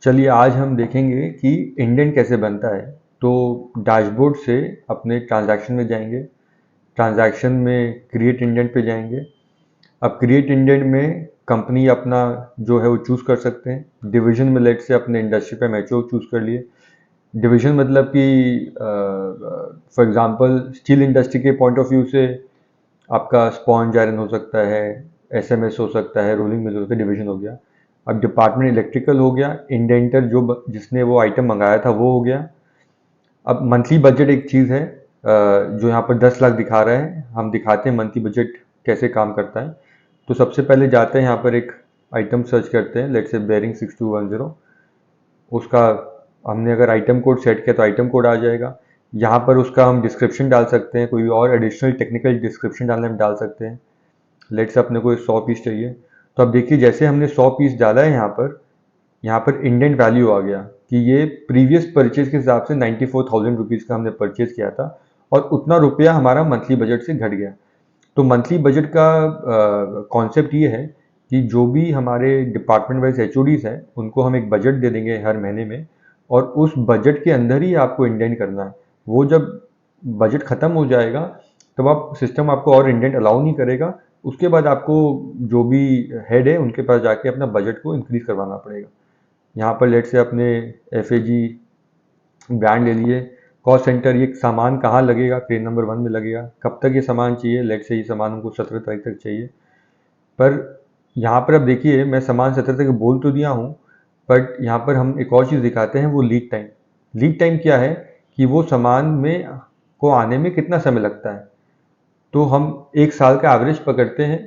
चलिए आज हम देखेंगे कि इंडेंट कैसे बनता है। तो डैशबोर्ड से अपने ट्रांजैक्शन में जाएंगे, ट्रांजैक्शन में क्रिएट इंडेंट पे जाएंगे। अब क्रिएट इंडेंट में कंपनी अपना जो है वो चूज़ कर सकते हैं। डिवीजन में लेट से अपने इंडस्ट्री पे मैचो चूज़ कर लिए। डिवीजन मतलब कि फॉर एग्जांपल स्टील इंडस्ट्री के पॉइंट ऑफ व्यू से आपका स्पॉन्ज आयरन हो सकता है, एसएमएस हो सकता है, रोलिंग मिल हो सकता है, डिवीजन हो गया। अब डिपार्टमेंट इलेक्ट्रिकल हो गया, इंडेंटर जिसने वो आइटम मंगाया था वो हो गया। अब मंथली बजट एक चीज़ है, जो यहाँ पर 10 लाख दिखा रहा है। हम दिखाते हैं मंथली बजट कैसे काम करता है। तो सबसे पहले जाते हैं यहाँ पर एक आइटम सर्च करते हैं, लेट्स से बेरिंग 6210। उसका हमने अगर आइटम कोड सेट किया तो आइटम कोड आ जाएगा। यहाँ पर उसका हम डिस्क्रिप्शन डाल सकते हैं, कोई और एडिशनल टेक्निकल डिस्क्रिप्शन डालना हम डाल सकते हैं। लेट्स से अपने को 100 पीस चाहिए। तो अब देखिए जैसे हमने 100 पीस डाला है यहाँ पर इंडेंट वैल्यू आ गया कि ये प्रीवियस परचेज के हिसाब से 94,000 रुपीज़ का हमने परचेज किया था और उतना रुपया हमारा मंथली बजट से घट गया। तो मंथली बजट का कॉन्सेप्ट ये है कि जो भी हमारे डिपार्टमेंट वाइज एचओडीज हैं उनको हम एक बजट दे देंगे हर महीने में, और उस बजट के अंदर ही आपको इंडेंट करना है। वो जब बजट ख़त्म हो जाएगा तब आप सिस्टम आपको और इंडेंट अलाउ नहीं करेगा। उसके बाद आपको जो भी हेड है उनके पास जाके अपना बजट को इंक्रीज करवाना पड़ेगा। यहाँ पर लेट से अपने एफ ब्रांड ले लिए। कॉस्ट सेंटर, ये सामान कहाँ लगेगा, क्रेन नंबर 1 में लगेगा। कब तक ये सामान चाहिए, लेट से ये सामान हमको 17 तारीख तक चाहिए। पर यहाँ पर अब देखिए मैं सामान 17 तक बोल तो दिया हूँ, बट यहाँ पर हम एक और चीज़ दिखाते हैं, वो लीड टाइम। लीड टाइम क्या है कि वो सामान में को आने में कितना समय लगता है। तो हम एक साल का एवरेज पकड़ते हैं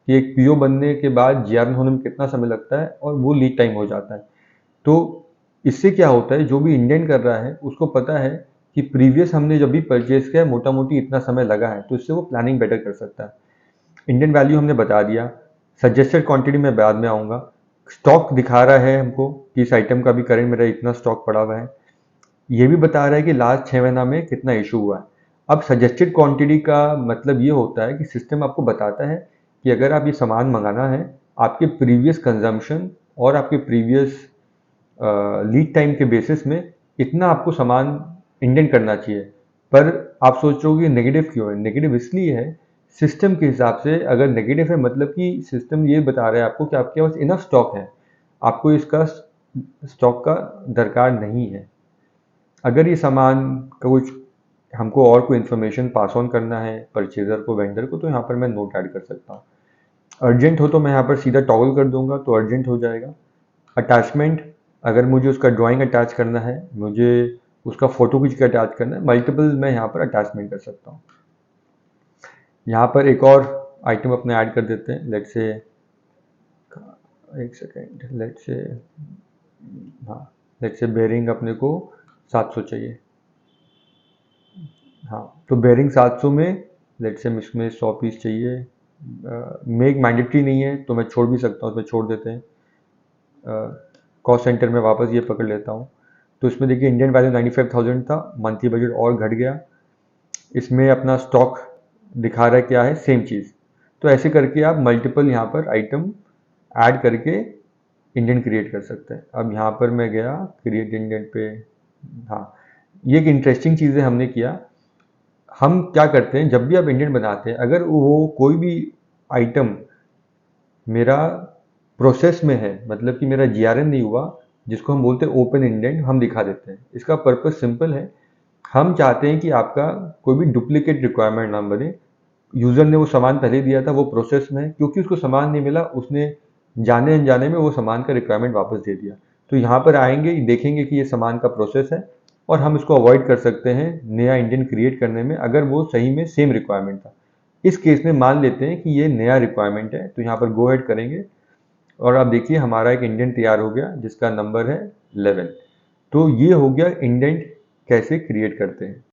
कि एक पीओ बनने के बाद जीआरएन होने में कितना समय लगता है, और वो लीड टाइम हो जाता है। तो इससे क्या होता है, जो भी इंडेंट कर रहा है उसको पता है कि प्रीवियस हमने जब भी परचेज किया है मोटा मोटी इतना समय लगा है, तो इससे वो प्लानिंग बेटर कर सकता है। इंडियन वैल्यू हमने बता दिया। सजेस्टेड क्वांटिटी में बाद में आऊँगा। स्टॉक दिखा रहा है हमको कि इस आइटम का भी करेंट मेरा इतना स्टॉक पड़ा हुआ है। ये भी बता रहा है कि लास्ट 6 महीना में कितना इशू हुआ है। अब सजेस्टेड क्वांटिटी का मतलब ये होता है कि सिस्टम आपको बताता है कि अगर आप ये सामान मंगाना है, आपके प्रीवियस कंजम्पशन और आपके प्रीवियस लीड टाइम के बेसिस में इतना आपको सामान इंडेंट करना चाहिए। पर आप सोच रहे हो कि नेगेटिव क्यों है? नेगेटिव इसलिए है, सिस्टम के हिसाब से अगर नेगेटिव है मतलब कि सिस्टम ये बता रहा है आपको कि आपके पास इनफ स्टॉक है, आपको इसका स्टॉक का दरकार नहीं है। अगर ये सामान का कुछ हमको और कोई इन्फॉर्मेशन पास ऑन करना है परचेजर को, वेंडर को, तो यहाँ पर मैं नोट ऐड कर सकता हूँ। अर्जेंट हो तो मैं यहाँ पर सीधा टॉगल कर दूंगा तो अर्जेंट हो जाएगा। अटैचमेंट, अगर मुझे उसका ड्राइंग अटैच करना है, मुझे उसका फोटो खींच के अटैच करना है, मल्टीपल मैं यहाँ पर अटैचमेंट कर सकता हूँ। यहाँ पर एक और आइटम अपने ऐड कर देते हैं, लेट से एक सेकेंड, लेट से हाँ, लेट से बेरिंग अपने को 700 चाहिए। हाँ, तो बेरिंग 700 में लेट से इसमें 100 पीस चाहिए। मेक मैंडेटरी नहीं है तो मैं छोड़ भी सकता हूँ, उसमें छोड़ देते हैं। कॉस्ट सेंटर में वापस ये पकड़ लेता हूँ। तो इसमें देखिए इंडियन वैल्यू 95,000 था, मंथली बजट और घट गया। इसमें अपना स्टॉक दिखा रहा है क्या है, सेम चीज़। तो ऐसे करके आप मल्टीपल यहाँ पर आइटम ऐड करके इंडेंट क्रिएट कर सकते हैं। अब यहाँ पर मैं गया क्रिएट इंडेंट पे। हाँ, ये एक इंटरेस्टिंग चीज़ है हमने किया। हम क्या करते हैं, जब भी आप इंडेंट बनाते हैं, अगर वो कोई भी आइटम मेरा प्रोसेस में है, मतलब कि मेरा जीआरएन नहीं हुआ, जिसको हम बोलते हैं ओपन इंडेंट, हम दिखा देते हैं। इसका पर्पस सिंपल है, हम चाहते हैं कि आपका कोई भी डुप्लीकेट रिक्वायरमेंट ना बने। यूज़र ने वो सामान पहले दिया था, वो प्रोसेस में है, क्योंकि उसको सामान नहीं मिला, उसने जाने अनजाने में वो सामान का रिक्वायरमेंट वापस दे दिया। तो यहाँ पर आएंगे, देखेंगे कि ये सामान का प्रोसेस है, और हम इसको अवॉइड कर सकते हैं नया इंजन क्रिएट करने में, अगर वो सही में सेम रिक्वायरमेंट था। इस केस में मान लेते हैं कि ये नया रिक्वायरमेंट है, तो यहाँ पर गो हेड करेंगे, और आप देखिए हमारा एक इंडेंट तैयार हो गया जिसका नंबर है 11। तो ये हो गया इंडेंट कैसे क्रिएट करते हैं।